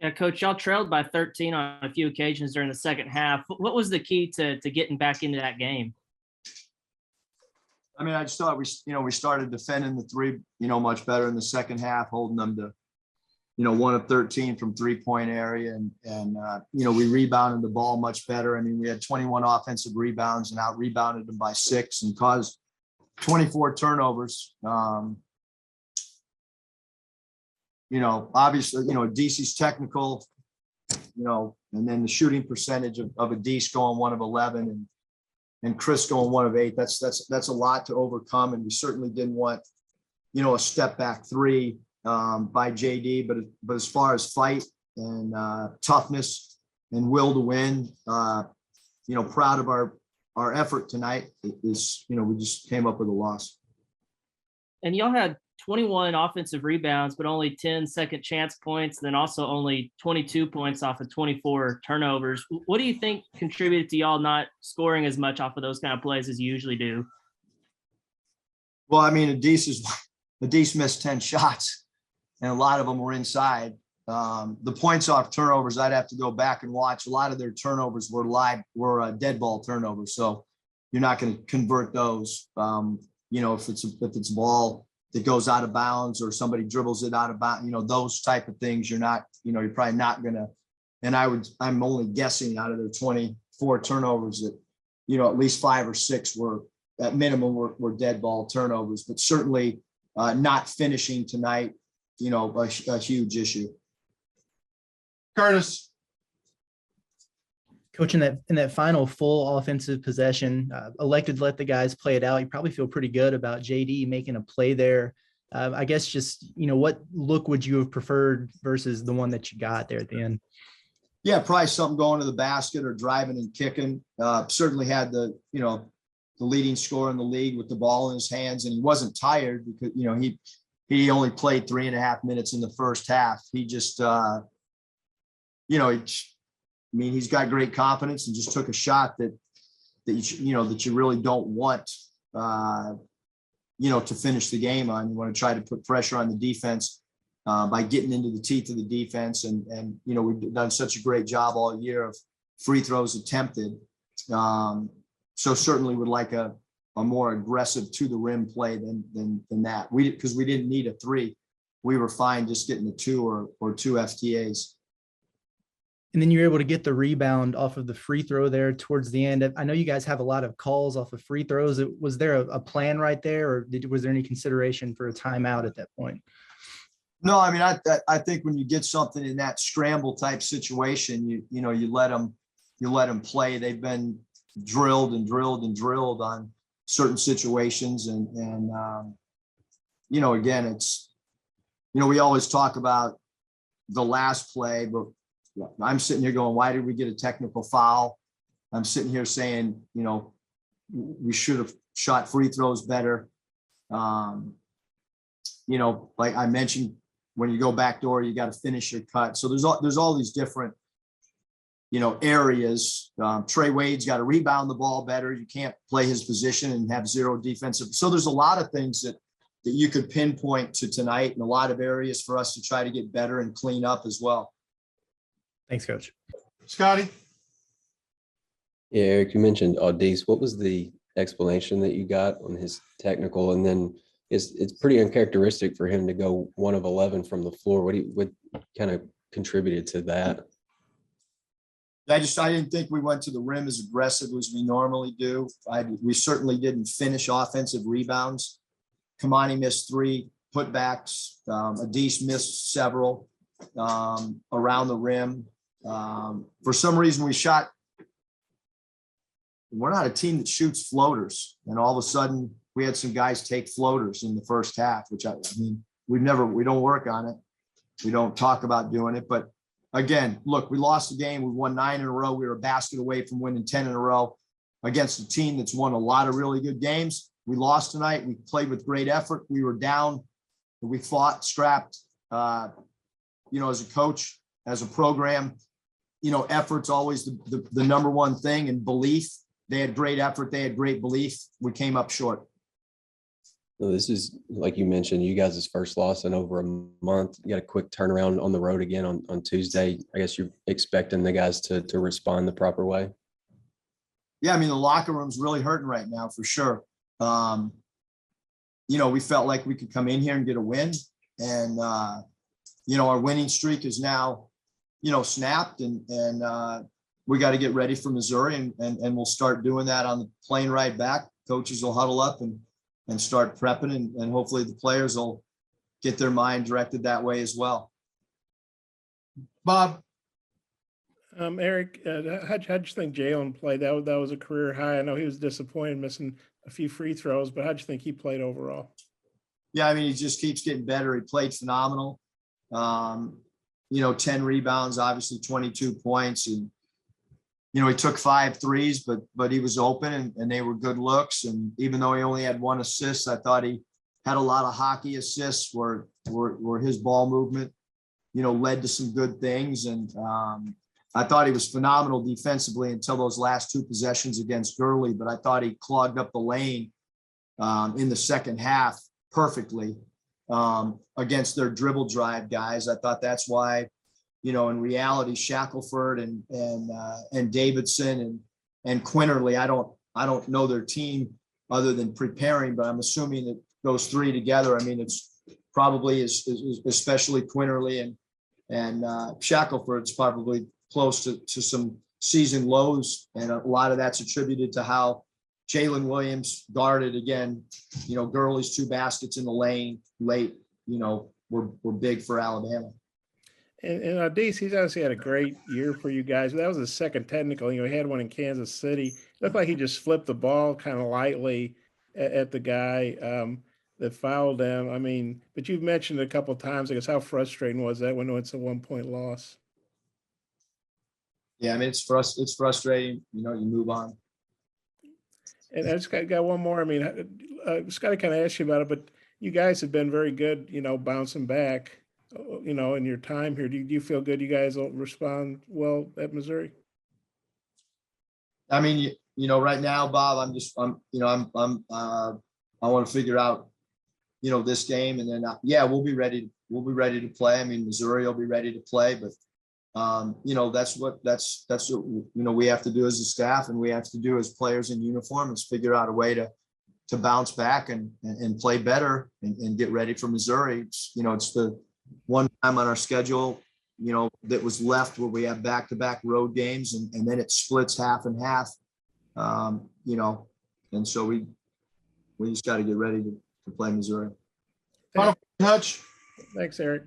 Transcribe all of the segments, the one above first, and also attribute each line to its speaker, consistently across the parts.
Speaker 1: Yeah, Coach, y'all trailed by 13 on a few occasions during the second half. What was the key to getting back into that game?
Speaker 2: I mean, I just thought we started defending the three, much better in the second half, holding them to, 1 of 13 from 3-point area. And we rebounded the ball much better. I mean, we had 21 offensive rebounds and out rebounded them by 6 and caused 24 turnovers. Obviously, DC's technical, and then the shooting percentage of Adis going 1 of 11 and Chris going 1 of 8. That's a lot to overcome. And we certainly didn't want, a step back 3 by JD, but as far as fight and toughness and will to win, proud of our effort tonight is, we just came up with a loss.
Speaker 1: And y'all had 21 offensive rebounds, but only 10 second chance points, and then also only 22 points off of 24 turnovers. What do you think contributed to y'all not scoring as much off of those kind of plays as you usually do?
Speaker 2: Well, I mean, Adis missed 10 shots, and a lot of them were inside. The points off turnovers, I'd have to go back and watch. A lot of their turnovers were dead ball turnovers, so you're not going to convert those. If it's a ball that goes out of bounds or somebody dribbles it out of bounds, those type of things, you're probably not going to. And I'm only guessing out of their 24 turnovers that, at least 5 or 6 were at minimum were dead ball turnovers, but certainly not finishing tonight, a huge issue.
Speaker 3: Curtis.
Speaker 4: Coach, in that final full offensive possession, elected to let the guys play it out. You probably feel pretty good about JD making a play there. I guess just, what look would you have preferred versus the one that you got there at the end?
Speaker 2: Yeah, probably something going to the basket or driving and kicking. Certainly had the leading scorer in the league with the ball in his hands, and he wasn't tired because, he only played 3.5 minutes in the first half. He just, he's got great confidence and just took a shot that you really don't want, to finish the game on. You want to try to put pressure on the defense by getting into the teeth of the defense. And we've done such a great job all year of free throws attempted. So certainly would like a more aggressive to the rim play than that. Because we didn't need a 3. We were fine just getting the 2 or 2 FTAs.
Speaker 4: And then you're able to get the rebound off of the free throw there towards the end. I know you guys have a lot of calls off of free throws. Was there a plan right there, or was there any consideration for a timeout at that point?
Speaker 2: No, I mean, I think when you get something in that scramble type situation, you let them play. They've been drilled on certain situations, and again, it's we always talk about the last play, but I'm sitting here going, why did we get a technical foul? I'm sitting here saying, we should have shot free throws better. Like I mentioned, when you go backdoor, you got to finish your cut. So there's all these different, areas. Trey Wade's got to rebound the ball better. You can't play his position and have 0 defensive. So there's a lot of things that you could pinpoint to tonight, and a lot of areas for us to try to get better and clean up as well.
Speaker 4: Thanks, Coach.
Speaker 3: Scotty.
Speaker 5: Yeah, Eric, you mentioned Adis. What was the explanation that you got on his technical? And then it's pretty uncharacteristic for him to go 1 of 11 from the floor. What kind of contributed to that?
Speaker 2: I didn't think we went to the rim as aggressive as we normally do. We certainly didn't finish offensive rebounds. Kamani missed 3 putbacks. Adis missed several around the rim. For some reason we're not a team that shoots floaters, and all of a sudden we had some guys take floaters in the first half, which I mean, we don't work on it. We don't talk about doing it, but again, look, we lost the game. We won 9 in a row. We were a basket away from winning 10 in a row against a team that's won a lot of really good games. We lost tonight. We played with great effort. We were down, we fought, scrapped, as a coach, as a program, effort's always the number one thing, and belief. They had great effort. They had great belief. We came up short.
Speaker 5: Well, this is, like you mentioned, you guys' first loss in over a month. You got a quick turnaround on the road again on Tuesday. I guess you're expecting the guys to respond the proper way.
Speaker 2: Yeah, I mean, the locker room's really hurting right now for sure. You know, we felt like we could come in here and get a win. And, you know, our winning streak is now, you know, snapped, and we got to get ready for Missouri, and we'll start doing that on the plane ride back. Coaches will huddle up and start prepping, and hopefully the players will get their mind directed that way as well.
Speaker 3: Bob. Eric, how'd you think Jalen played? That was a career high. I know he was disappointed missing a few free throws, but how'd you think he played overall?
Speaker 2: Yeah, I mean, he just keeps getting better. He played phenomenal. You know, 10 rebounds, obviously 22 points. And, you know, he took 5 threes, but he was open, and they were good looks. And even though he only had 1 assist, I thought he had a lot of hockey assists where his ball movement, you know, led to some good things. And I thought he was phenomenal defensively until those last 2 possessions against Gurley, but I thought he clogged up the lane in the second half perfectly against their dribble drive guys. I thought that's why, you know, in reality, Shackelford and Davidson and Quinterly, I don't know their team other than preparing, but I'm assuming that those 3 together, I mean, it's probably especially Quinterly and Shackelford's probably close to some season lows. And a lot of that's attributed to how Jalen Williams guarded again. You know, Gurley's 2 baskets in the lane late, you know, were big for Alabama.
Speaker 3: And Deese, he's obviously had a great year for you guys. That was his second technical. You know, he had one in Kansas City. It looked like he just flipped the ball kind of lightly at the guy that fouled him. I mean, but you've mentioned it a couple of times, I guess, how frustrating was that when it's a 1-point loss?
Speaker 2: Yeah, I mean, it's frustrating. You know, you move on.
Speaker 3: And I just got one more. I mean, just got to kind of ask you about it, but you guys have been very good, you know, bouncing back, you know, in your time here. Do you feel good you guys will respond well at Missouri?
Speaker 2: I mean, you know, right now, Bob, I want to figure out, you know, this game, and then, yeah, we'll be ready to play. I mean, Missouri will be ready to play, but you know, that's what you know, we have to do as a staff, and we have to do as players in uniform, is figure out a way to bounce back and play better and get ready for Missouri. It's, you know, it's the one time on our schedule, you know, that was left where we have back-to-back road games, and then it splits half and half, you know, and so we just got to get ready to play Missouri.
Speaker 3: Final
Speaker 2: touch.
Speaker 3: Thanks, Eric.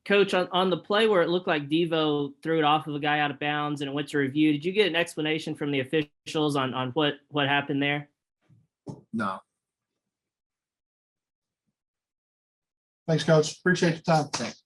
Speaker 1: Coach, on the play where it looked like Devo threw it off of a guy out of bounds and it went to review, did you get an explanation from the officials on what happened there?
Speaker 2: No.
Speaker 3: Thanks, Coach. Appreciate your time.
Speaker 2: Thanks.